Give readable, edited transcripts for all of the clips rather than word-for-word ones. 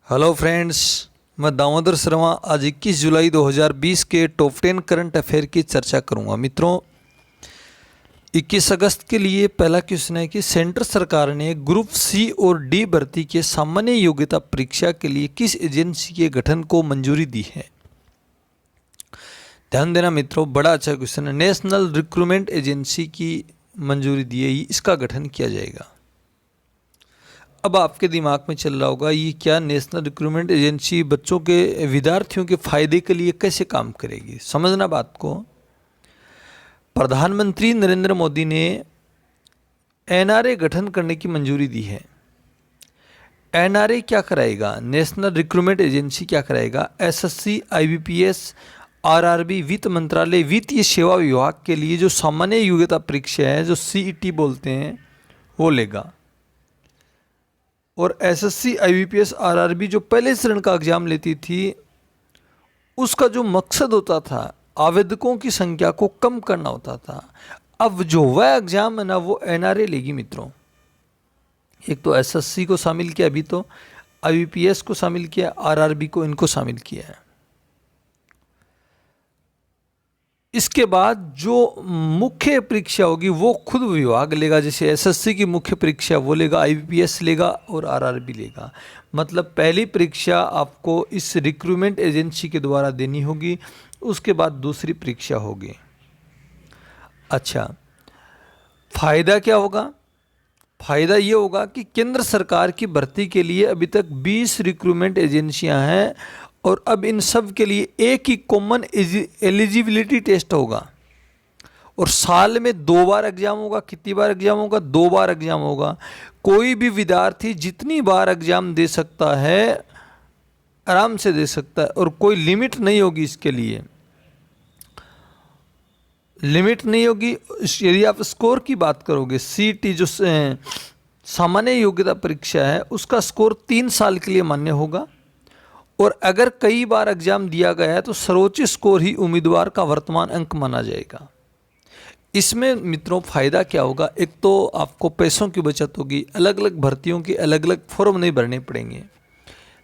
Hello friends, मैं दामोदर शर्मा आज 21 जुलाई 2020 के टॉप 10 करंट अफेयर की चर्चा करूंगा। मित्रों, 21 अगस्त के लिए पहला क्वेश्चन है कि सेंट्रल सरकार ने ग्रुप सी और डी भर्ती के सामान्य योग्यता परीक्षा के लिए किस एजेंसी के गठन को मंजूरी दी है। ध्यान देना मित्रों, बड़ा अच्छा क्वेश्चन है। नेशनल रिक्रूटमेंट एजेंसी की मंजूरी दी है, इसका गठन किया जाएगा। अब आपके दिमाग में चल रहा होगा ये क्या नेशनल रिक्रूटमेंट एजेंसी बच्चों के विद्यार्थियों के फायदे के लिए कैसे काम करेगी। समझना बात को। प्रधानमंत्री नरेंद्र मोदी ने एनआरए गठन करने की मंजूरी दी है। एनआरए क्या कराएगा? नेशनल रिक्रूटमेंट एजेंसी क्या कराएगा? एसएससी, आईबीपीएस, आरआरबी, वित्त मंत्रालय, वित्तीय सेवा विभाग के लिए जो सामान्य योग्यता परीक्षा है, जो सीईटी बोलते हैं, वो लेगा। और एसएससी, आईबीपीएस, आरआरबी जो पहले चरण का एग्जाम लेती थी, उसका जो मकसद होता था आवेदकों की संख्या को कम करना होता था। अब जो वह एग्जाम है ना, वो एनआरए लेगी मित्रों। एक तो एसएससी को शामिल किया, अभी तो आईबीपीएस को शामिल किया, आरआरबी को, इनको शामिल किया है। इसके बाद जो मुख्य परीक्षा होगी वो खुद विभाग लेगा। जैसे एसएससी की मुख्य परीक्षा वो लेगा, आईबीपीएस लेगा और आरआरबी लेगा। मतलब पहली परीक्षा आपको इस रिक्रूटमेंट एजेंसी के द्वारा देनी होगी, उसके बाद दूसरी परीक्षा होगी। अच्छा, फायदा क्या होगा? फायदा ये होगा कि केंद्र सरकार की भर्ती के लिए अभी तक 20 रिक्रूटमेंट एजेंसियां हैं और अब इन सब के लिए एक ही कॉमन एलिजिबिलिटी टेस्ट होगा और साल में 2 बार एग्जाम होगा। कितनी बार एग्जाम होगा? 2 बार एग्जाम होगा। कोई भी विद्यार्थी जितनी बार एग्जाम दे सकता है, आराम से दे सकता है और कोई लिमिट नहीं होगी इसके लिए। लिमिट नहीं होगी। यदि आप स्कोर की बात करोगे, सीईटी जो सामान्य योग्यता परीक्षा है, उसका स्कोर 3 साल के लिए मान्य होगा और अगर कई बार एग्जाम दिया गया है तो सर्वोच्च स्कोर ही उम्मीदवार का वर्तमान अंक माना जाएगा। इसमें मित्रों फायदा क्या होगा? एक तो आपको पैसों की बचत होगी, अलग अलग भर्तियों के अलग अलग फॉर्म नहीं भरने पड़ेंगे।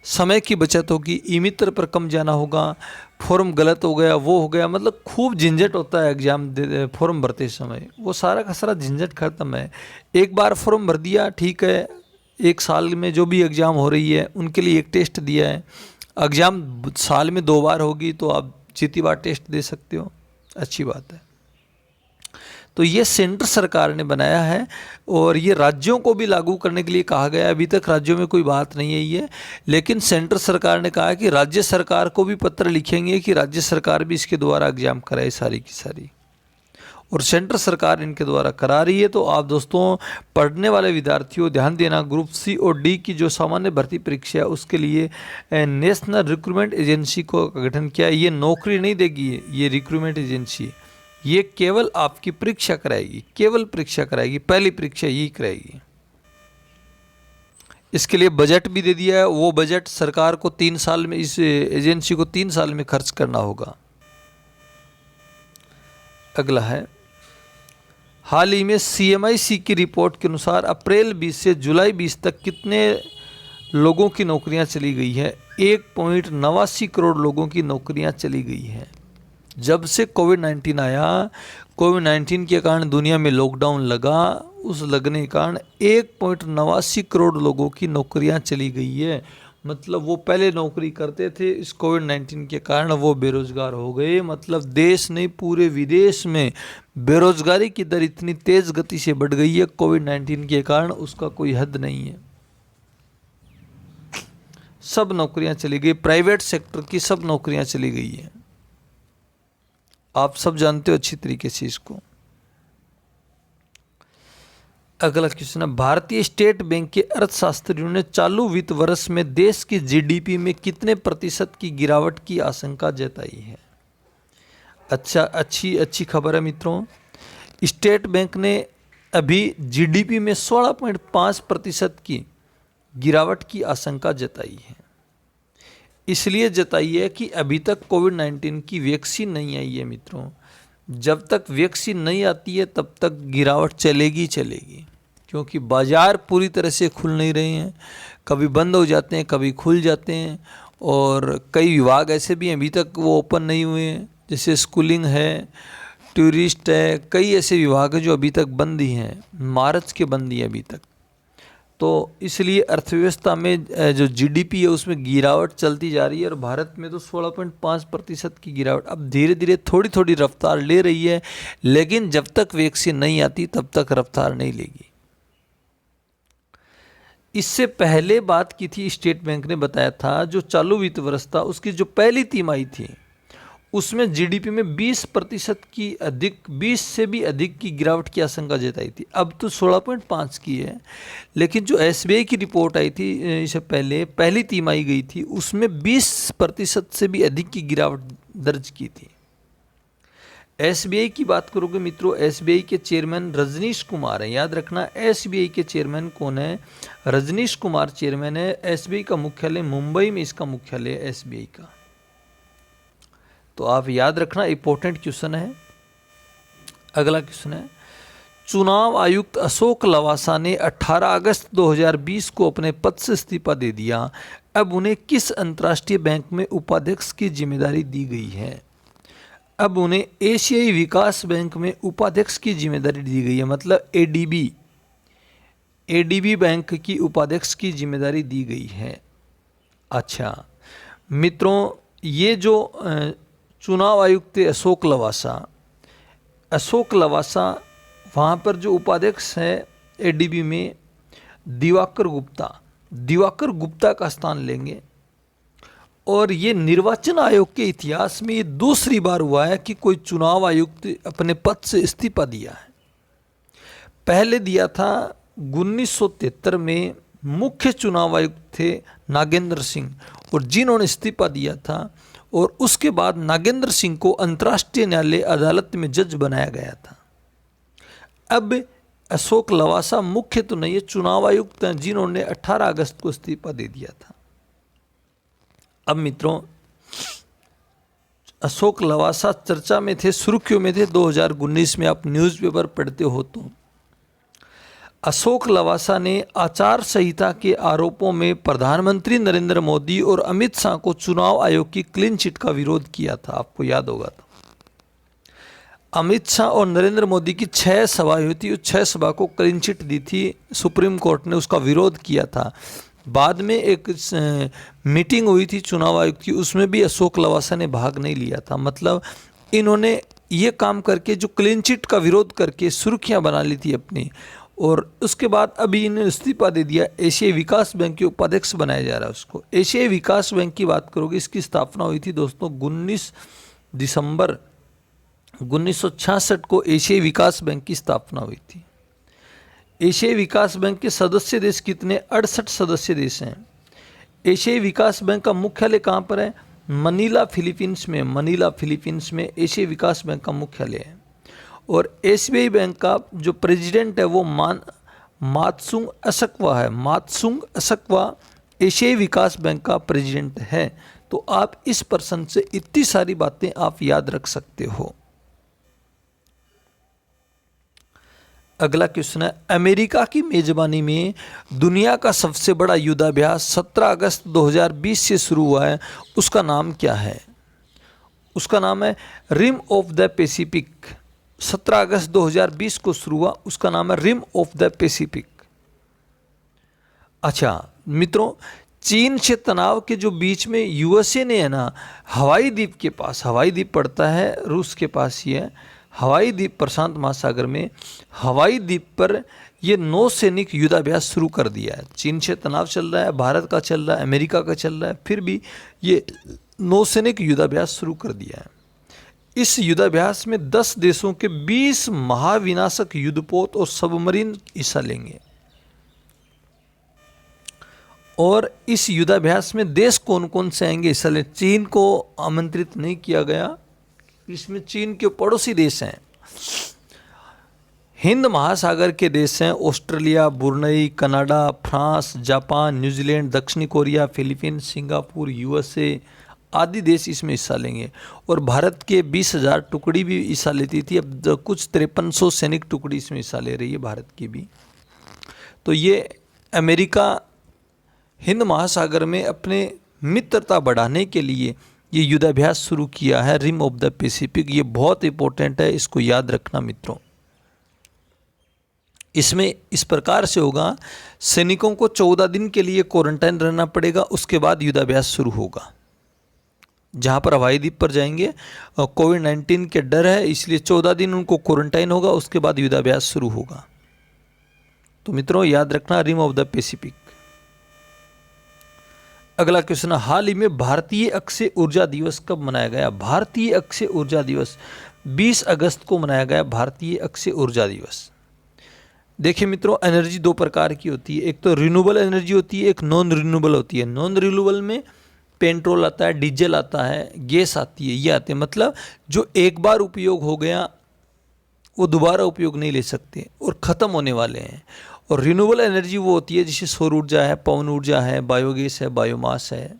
समय की बचत होगी, ई मित्र पर कम जाना होगा, फॉर्म गलत हो गया, वो हो गया, मतलब खूब झंझट होता है एग्जाम फॉर्म भरते समय। वो सारा का सारा झंझट खत्म है। एक बार फॉर्म भर दिया, ठीक है। 1 साल में जो भी एग्ज़ाम हो रही है उनके लिए एक टेस्ट दिया है। एग्ज़ाम साल में 2 बार होगी तो आप जितनी बार टेस्ट दे सकते हो, अच्छी बात है। तो ये सेंट्रल सरकार ने बनाया है और ये राज्यों को भी लागू करने के लिए कहा गया है। अभी तक राज्यों में कोई बात नहीं है ये, लेकिन सेंट्रल सरकार ने कहा है कि राज्य सरकार को भी पत्र लिखेंगे कि राज्य सरकार भी इसके द्वारा एग्जाम कराए सारी की सारी, और सेंट्रल सरकार इनके द्वारा करा रही है। तो आप दोस्तों, पढ़ने वाले विद्यार्थियों ध्यान देना, ग्रुप सी और डी की जो सामान्य भर्ती परीक्षा है उसके लिए नेशनल रिक्रूटमेंट एजेंसी को गठन किया। ये नौकरी नहीं देगी, ये रिक्रूटमेंट एजेंसी, ये केवल आपकी परीक्षा कराएगी, केवल परीक्षा कराएगी, पहली परीक्षा यही कराएगी। इसके लिए बजट भी दे दिया है। वो बजट सरकार को 3 साल में, इस एजेंसी को 3 साल में खर्च करना होगा। अगला है, हाल ही में सीएमआईसी की रिपोर्ट के अनुसार अप्रैल 20 से जुलाई 20 तक कितने लोगों की नौकरियां चली गई है? 1.89 करोड़ लोगों की नौकरियां चली गई हैं। जब से कोविड-19 आया, कोविड-19 के कारण दुनिया में लॉकडाउन लगा, उस लगने के कारण 1.89 करोड़ लोगों की नौकरियां चली गई है। मतलब वो पहले नौकरी करते थे, इस कोविड-19 के कारण वो बेरोजगार हो गए। मतलब देश नहीं, पूरे विदेश में बेरोजगारी की दर इतनी तेज गति से बढ़ गई है कोविड-19 के कारण, उसका कोई हद नहीं है। सब नौकरियां चली गई, प्राइवेट सेक्टर की सब नौकरियां चली गई हैं। आप सब जानते हो अच्छी तरीके से इसको। अगला क्वेश्चन है, भारतीय स्टेट बैंक के अर्थशास्त्रियों ने चालू वित्त वर्ष में देश की जीडीपी में कितने प्रतिशत की गिरावट की आशंका जताई है? अच्छा, अच्छी खबर है मित्रों। स्टेट बैंक ने अभी जीडीपी में 16.5% की गिरावट की आशंका जताई है। इसलिए जताई है कि अभी तक कोविड-19 की वैक्सीन नहीं आई है मित्रों। जब तक वैक्सीन नहीं आती है तब तक गिरावट चलेगी। क्योंकि बाज़ार पूरी तरह से खुल नहीं रहे हैं, कभी बंद हो जाते हैं, कभी खुल जाते हैं। और कई विभाग ऐसे भी हैं अभी तक वो ओपन नहीं हुए हैं, जैसे स्कूलिंग है, टूरिस्ट है, कई ऐसे विभाग हैं जो अभी तक बंद ही हैं, मार्च के बंद ही हैं अभी तक। तो इसलिए अर्थव्यवस्था में जो जीडीपी है उसमें गिरावट चलती जा रही है, और भारत में तो 16.5% की गिरावट अब धीरे धीरे थोड़ी थोड़ी रफ्तार ले रही है, लेकिन जब तक वैक्सीन नहीं आती तब तक रफ्तार नहीं लेगी। इससे पहले बात की थी, स्टेट बैंक ने बताया था जो चालू वित्त वर्ष था उसकी जो पहली तिमाही थी उसमें जीडीपी में 20% की अधिक, 20 से भी अधिक की गिरावट की आशंका जताई थी। अब तो 16.5 की है, लेकिन जो एसबीआई की रिपोर्ट आई थी इससे पहले पहली तिमाही गई थी उसमें 20% से भी अधिक की गिरावट दर्ज की थी। एसबीआई की बात करोगे मित्रों, एसबीआई के चेयरमैन रजनीश कुमार हैं। याद रखना एसबीआई के चेयरमैन कौन है, रजनीश कुमार चेयरमैन है। एसबीआई का मुख्यालय मुंबई में, इसका मुख्यालय है एसबीआई का। तो आप याद रखना, इंपॉर्टेंट क्वेश्चन है। अगला क्वेश्चन है, चुनाव आयुक्त अशोक लवासा ने 18 अगस्त 2020 को अपने पद से इस्तीफा दे दिया। अब उन्हें किस अंतर्राष्ट्रीय बैंक में उपाध्यक्ष की जिम्मेदारी दी गई है? अब उन्हें एशियाई विकास बैंक में उपाध्यक्ष की जिम्मेदारी दी गई है, मतलब एडीबी बैंक की उपाध्यक्ष की जिम्मेदारी दी गई है। अच्छा मित्रों, ये जो चुनाव आयुक्त थे अशोक लवासा, वहाँ पर जो उपाध्यक्ष है एडीबी में दिवाकर गुप्ता का स्थान लेंगे। और ये निर्वाचन आयोग के इतिहास में ये दूसरी बार हुआ है कि कोई चुनाव आयुक्त अपने पद से इस्तीफा दिया है। पहले दिया था 1973 में मुख्य चुनाव आयुक्त थे नागेंद्र सिंह, और जिन्होंने इस्तीफा दिया था, और उसके बाद नागेंद्र सिंह को अंतर्राष्ट्रीय न्यायालय अदालत में जज बनाया गया था। अब अशोक लवासा मुख्य तो नहीं है, चुनाव आयुक्त हैं जिन्होंने 18 अगस्त को इस्तीफा दे दिया था। अब मित्रों, अशोक लवासा चर्चा में थे, सुर्खियों में थे 2019 में। आप न्यूज़पेपर पढ़ते हो तो अशोक लवासा ने आचार संहिता के आरोपों में प्रधानमंत्री नरेंद्र मोदी और अमित शाह को चुनाव आयोग की क्लीन चिट का विरोध किया था। आपको याद होगा तो अमित शाह और नरेंद्र मोदी की 6 सभाएं हुई थी, उस 6 सभा को क्लीन चिट दी थी सुप्रीम कोर्ट ने, उसका विरोध किया था। बाद में एक मीटिंग हुई थी चुनाव आयोग की, उसमें भी अशोक लवासा ने भाग नहीं लिया था। मतलब इन्होंने ये काम करके, जो क्लीन चिट का विरोध करके सुर्खियां बना ली थी अपनी, और उसके बाद अभी इन्हें इस्तीफा दे दिया। एशियाई विकास बैंक के उपाध्यक्ष बनाया जा रहा है उसको। एशियाई विकास बैंक की बात करोगे, इसकी स्थापना हुई थी दोस्तों 19 दिसंबर 1966 को एशियाई विकास बैंक की स्थापना हुई थी। एशियाई विकास बैंक के सदस्य देश कितने? 68 सदस्य देश हैं। एशियाई विकास बैंक का मुख्यालय कहाँ पर है? मनीला फिलीपींस में एशियाई विकास बैंक का मुख्यालय है। और एसबीआई बैंक का जो प्रेसिडेंट है वो मात्सुंग असकवा एशियाई विकास बैंक का प्रेसिडेंट है। तो आप इस पर्सन से इतनी सारी बातें आप याद रख सकते हो। अगला क्वेश्चन है, अमेरिका की मेजबानी में दुनिया का सबसे बड़ा युद्धाभ्यास 17 अगस्त 2020 से शुरू हुआ है, उसका नाम क्या है? उसका नाम है रिम ऑफ द पैसिफिक। 17 अगस्त 2020 को शुरू हुआ, उसका नाम है रिम ऑफ द पैसिफिक। अच्छा मित्रों, चीन से तनाव के जो बीच में यूएसए ने है ना, हवाई द्वीप के पास, हवाई द्वीप पड़ता है रूस के पास ही है, हवाई द्वीप प्रशांत महासागर में, हवाई द्वीप पर ये नौसैनिक युद्धाभ्यास शुरू कर दिया है। चीन से तनाव चल रहा है, भारत का चल रहा है, अमेरिका का चल रहा है, फिर भी ये नौसैनिक युद्धाभ्यास शुरू कर दिया है। इस युद्धाभ्यास में 10 देशों के 20 महाविनाशक युद्धपोत और सबमरीन हिस्सा लेंगे। और इस युद्धाभ्यास में देश कौन कौन से आएंगे हिस्सा ले? चीन को आमंत्रित नहीं किया गया, इसमें चीन के पड़ोसी देश हैं, हिंद महासागर के देश हैं, Australia, Brunei, Canada, France, Japan, New Zealand, दक्षिणी कोरिया, फिलीपींस, सिंगापुर, यूएसए आदि देश इसमें हिस्सा लेंगे। और भारत के 20,000 टुकड़ी भी हिस्सा लेती थी, अब कुछ 5300 सैनिक टुकड़ी इसमें हिस्सा ले रही है भारत की भी। तो ये अमेरिका हिंद महासागर में अपने मित्रता बढ़ाने के लिए ये युद्धाभ्यास शुरू किया है, रिम ऑफ द पैसिफिक। ये बहुत इंपॉर्टेंट है, इसको याद रखना मित्रों। इसमें इस प्रकार से होगा, सैनिकों को 14 दिन के लिए क्वारंटाइन रहना पड़ेगा, उसके बाद युद्धाभ्यास शुरू होगा। जहाँ पर हवाई द्वीप पर जाएंगे, कोविड-19 के डर है इसलिए 14 दिन उनको क्वारंटाइन होगा, उसके बाद युद्धाभ्यास शुरू होगा। तो मित्रों याद रखना, रिम ऑफ द पैसिफिक। अगला क्वेश्चन, हाल ही में भारतीय अक्षय ऊर्जा दिवस कब मनाया गया? भारतीय अक्षय ऊर्जा दिवस 20 अगस्त को मनाया गया, भारतीय अक्षय ऊर्जा दिवस। देखिए मित्रों, एनर्जी दो प्रकार की होती है, एक तो रिन्यूएबल एनर्जी होती है, एक नॉन रिन्यूएबल होती है। नॉन रिन्यूएबल में पेट्रोल आता है, डीजल आता है, गैस आती है, ये आते हैं, मतलब जो एक बार उपयोग हो गया वो दोबारा उपयोग नहीं ले सकते और ख़त्म होने वाले हैं। और रिन्यूएबल एनर्जी वो होती है जैसे सौर ऊर्जा है, पवन ऊर्जा है, बायोगैस है, बायोमास है,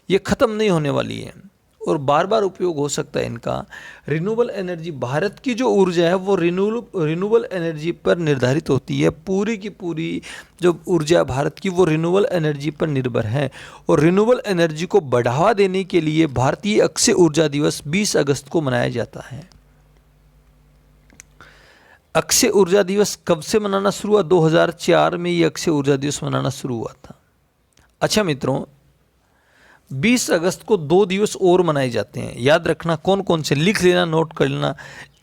ये ख़त्म नहीं होने वाली है और बार बार उपयोग हो सकता है इनका। रिन्यूएबल एनर्जी, भारत की जो ऊर्जा है वो रिन्यूएबल एनर्जी पर निर्धारित होती है। पूरी की पूरी जो ऊर्जा भारत की वो रिन्यूएबल एनर्जी पर निर्भर है। और रिन्यूएबल एनर्जी को बढ़ावा देने के लिए भारतीय अक्षय ऊर्जा दिवस 20 अगस्त को मनाया जाता है। अक्षय ऊर्जा दिवस कब से मनाना शुरू हुआ? 2004 में ये अक्षय ऊर्जा दिवस मनाना शुरू हुआ था। अच्छा मित्रों, 20 अगस्त को 2 दिवस और मनाए जाते हैं, याद रखना कौन कौन से, लिख लेना, नोट कर लेना।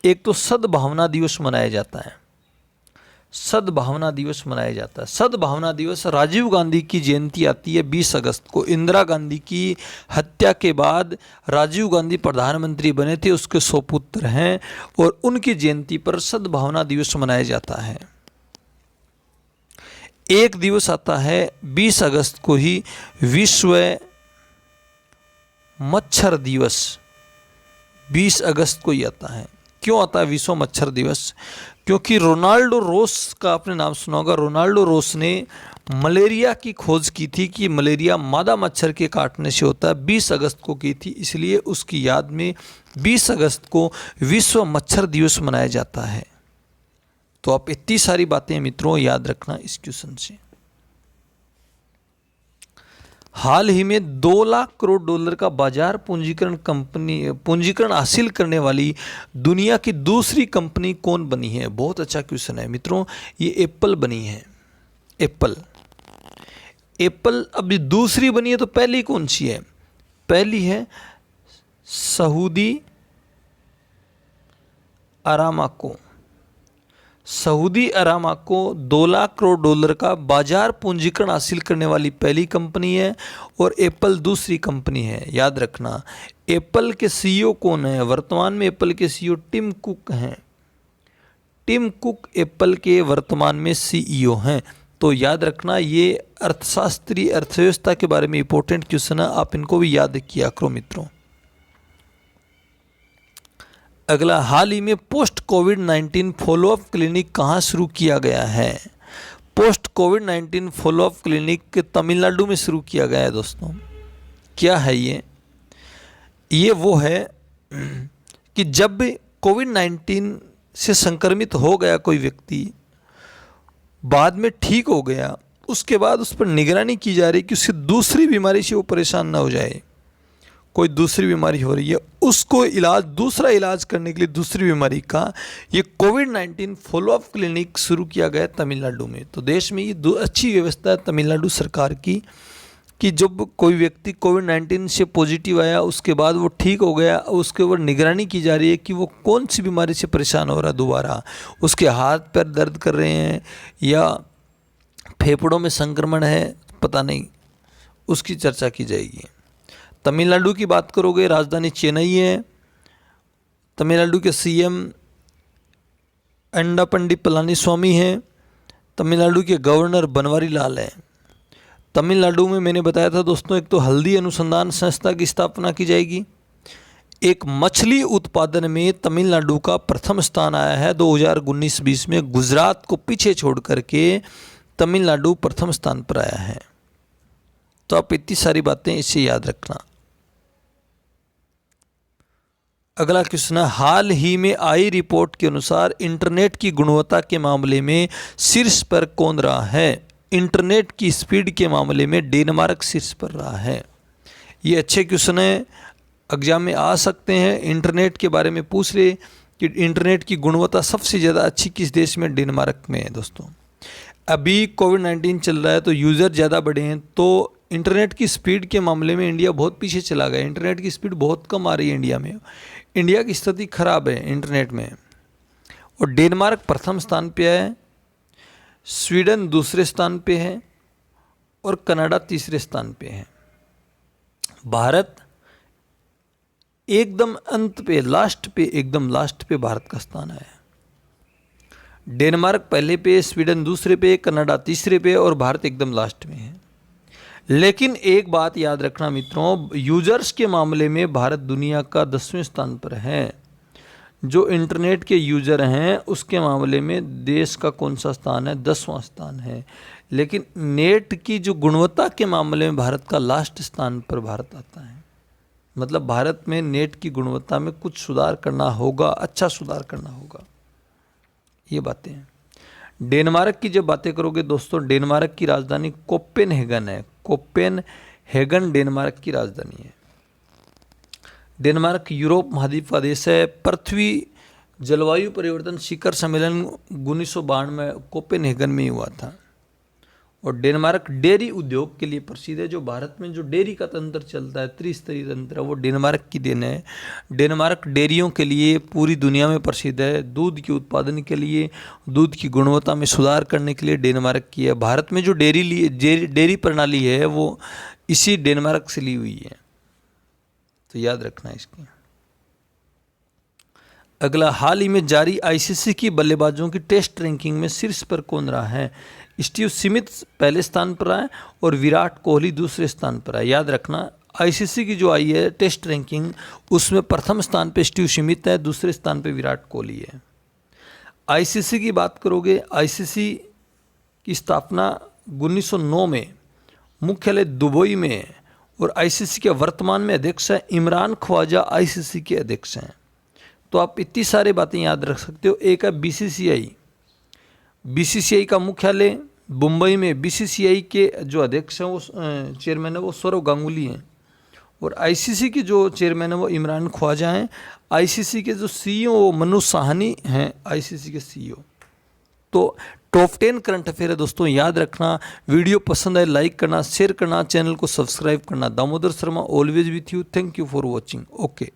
एक तो सद्भावना दिवस मनाया जाता है, सद्भावना दिवस मनाया जाता है। सद्भावना दिवस, राजीव गांधी की जयंती आती है 20 अगस्त को। इंदिरा गांधी की हत्या के बाद राजीव गांधी प्रधानमंत्री बने थे, उसके 100 पुत्र हैं और उनकी जयंती पर सद्भावना दिवस मनाया जाता है। एक दिवस आता है 20 अगस्त को ही, विश्व मच्छर दिवस 20 अगस्त को ही आता है। क्यों आता है विश्व मच्छर दिवस? क्योंकि रोनाल्डो रोस का आपने नाम सुना होगा। रोनाल्डो रोस ने मलेरिया की खोज की थी कि मलेरिया मादा मच्छर के काटने से होता है, 20 अगस्त को की थी, इसलिए उसकी याद में 20 अगस्त को विश्व मच्छर दिवस मनाया जाता है। तो आप इतनी सारी बातें मित्रों याद रखना इस क्वेश्चन से। हाल ही में 2 लाख करोड़ डॉलर का बाजार पूंजीकरण हासिल करने वाली दुनिया की दूसरी कंपनी कौन बनी है? बहुत अच्छा क्वेश्चन है मित्रों, ये एप्पल बनी है। एप्पल अभी दूसरी बनी है, तो पहली कौन सी है? पहली है Saudi Aramco. Saudi Aramco 2 lakh crore dollar का बाजार पूंजीकरण हासिल करने वाली पहली कंपनी है और एप्पल दूसरी कंपनी है, याद रखना। एप्पल के सीईओ कौन है? वर्तमान में एप्पल के सीईओ टिम कुक हैं। टिम कुक एप्पल के वर्तमान में सीईओ हैं। तो याद रखना, ये अर्थशास्त्री अर्थव्यवस्था के बारे में इंपॉर्टेंट क्वेश्चन है, आप इनको भी याद किया करो मित्रों। अगला, हाल ही में पोस्ट कोविड-19 फॉलोअप क्लिनिक कहाँ शुरू किया गया है? पोस्ट कोविड-19 फॉलोअप क्लिनिक तमिलनाडु में शुरू किया गया है दोस्तों। क्या है ये? ये वो है कि जब कोविड-19 से संक्रमित हो गया कोई व्यक्ति, बाद में ठीक हो गया, उसके बाद उस पर निगरानी की जा रही है कि उससे दूसरी बीमारी से वो परेशान ना हो जाए। कोई दूसरी बीमारी हो रही है, उसको दूसरा इलाज करने के लिए दूसरी बीमारी का ये कोविड-19 फॉलोअप क्लिनिक शुरू किया गया तमिलनाडु में। तो देश में ये अच्छी व्यवस्था है तमिलनाडु सरकार की कि जब कोई व्यक्ति कोविड-19 से पॉजिटिव आया, उसके बाद वो ठीक हो गया, उसके ऊपर निगरानी की जा रही है कि वो कौन सी बीमारी से परेशान हो रहा है दोबारा, उसके हाथ पैर दर्द कर रहे हैं या फेफड़ों में संक्रमण है, पता नहीं, उसकी चर्चा की जाएगी। तमिलनाडु की बात करोगे, राजधानी चेन्नई है। तमिलनाडु के सीएम एंडापंडी पलानीस्वामी हैं। तमिलनाडु के गवर्नर बनवारी लाल हैं। तमिलनाडु में मैंने बताया था दोस्तों, एक तो हल्दी अनुसंधान संस्था की स्थापना की जाएगी। एक मछली उत्पादन में तमिलनाडु का प्रथम स्थान आया है 2019-20 में। गुजरात को पीछे छोड़ करके तमिलनाडु प्रथम स्थान पर आया है। तो आप इतनी सारी बातें इससे याद रखना। अगला क्वेश्चन है, हाल ही में आई रिपोर्ट के अनुसार इंटरनेट की गुणवत्ता के मामले में शीर्ष पर कौन रहा है? इंटरनेट की स्पीड के मामले में डेनमार्क शीर्ष पर रहा है। ये अच्छे क्वेश्चन है, एग्जाम में आ सकते हैं। इंटरनेट के बारे में पूछ रहे कि इंटरनेट की गुणवत्ता सबसे ज़्यादा अच्छी किस देश में, डेनमार्क में है दोस्तों। अभी कोविड-19 चल रहा है तो यूज़र ज़्यादा बढ़े हैं, तो इंटरनेट की स्पीड के मामले में इंडिया बहुत पीछे चला गया। इंटरनेट की स्पीड बहुत कम आ रही है इंडिया में। इंडिया की स्थिति खराब है इंटरनेट में। और डेनमार्क प्रथम स्थान पे है, स्वीडन दूसरे स्थान पे है और कनाडा तीसरे स्थान पे है। भारत एकदम अंत पे, लास्ट पे, एकदम लास्ट पे भारत का स्थान है। डेनमार्क पहले पे, स्वीडन दूसरे पे, कनाडा तीसरे पे और भारत एकदम लास्ट में है। लेकिन एक बात याद रखना मित्रों, यूजर्स के मामले में भारत दुनिया का 10वें स्थान पर है। जो इंटरनेट के यूजर हैं उसके मामले में देश का कौन सा स्थान है, 10वां स्थान है। लेकिन नेट की जो गुणवत्ता के मामले में भारत का लास्ट स्थान पर भारत आता है। मतलब भारत में नेट की गुणवत्ता में कुछ सुधार करना होगा, अच्छा सुधार करना होगा। ये बातें हैं। डेनमार्क की जब बातें करोगे दोस्तों, डेनमार्क की राजधानी कोपेनहेगन है। कोपेनहेगन डेनमार्क की राजधानी है। डेनमार्क यूरोप महाद्वीप का देश है। पृथ्वी जलवायु परिवर्तन शिखर सम्मेलन 1992 में कोपेनहेगन में ही हुआ था। और डेनमार्क डेयरी उद्योग के लिए प्रसिद्ध है। जो भारत में जो डेयरी का तंत्र चलता है, त्रिस्तरीय तंत्र, वो डेनमार्क की देन है। डेनमार्क डेयरियों के लिए पूरी दुनिया में प्रसिद्ध है। दूध के उत्पादन के लिए, दूध की गुणवत्ता में सुधार करने के लिए डेनमार्क की है। भारत में जो डेयरी प्रणाली है वो इसी डेनमार्क से ली हुई है, तो याद रखना इसकी। अगला, हाल ही में जारी आईसीसी की बल्लेबाजों की टेस्ट रैंकिंग में शीर्ष पर कौन रहा है? स्टीव स्मिथ पहले स्थान पर आए और विराट कोहली दूसरे स्थान पर आए। याद रखना, आईसीसी की जो आई है टेस्ट रैंकिंग, उसमें प्रथम स्थान पे स्टीव स्मिथ है, दूसरे स्थान पे विराट कोहली है। आईसीसी की बात करोगे, आईसीसी की स्थापना 1909 में मुख्यालय दुबई में है और आईसीसी के वर्तमान में अध्यक्ष है इमरान ख्वाजा, आईसीसी के अध्यक्ष हैं। तो आप इतनी सारी बातें याद रख सकते हो। एक है बीसीसीआई, बीसीसीआई का मुख्यालय मुंबई में। बीसीसीआई के जो अध्यक्ष हैं, वो चेयरमैन है, वो सौरव गांगुली हैं। और आईसीसी के जो चेयरमैन है वो इमरान ख्वाजा हैं। आईसीसी के जो सीईओ वो मनु साहनी हैं, आईसीसी के सीईओ। तो टॉप 10 करंट अफेयर है दोस्तों, याद रखना। वीडियो पसंद आए लाइक करना, शेयर करना, चैनल को सब्सक्राइब करना। Damodar Sharma always with you. Thank you for watching. Okay.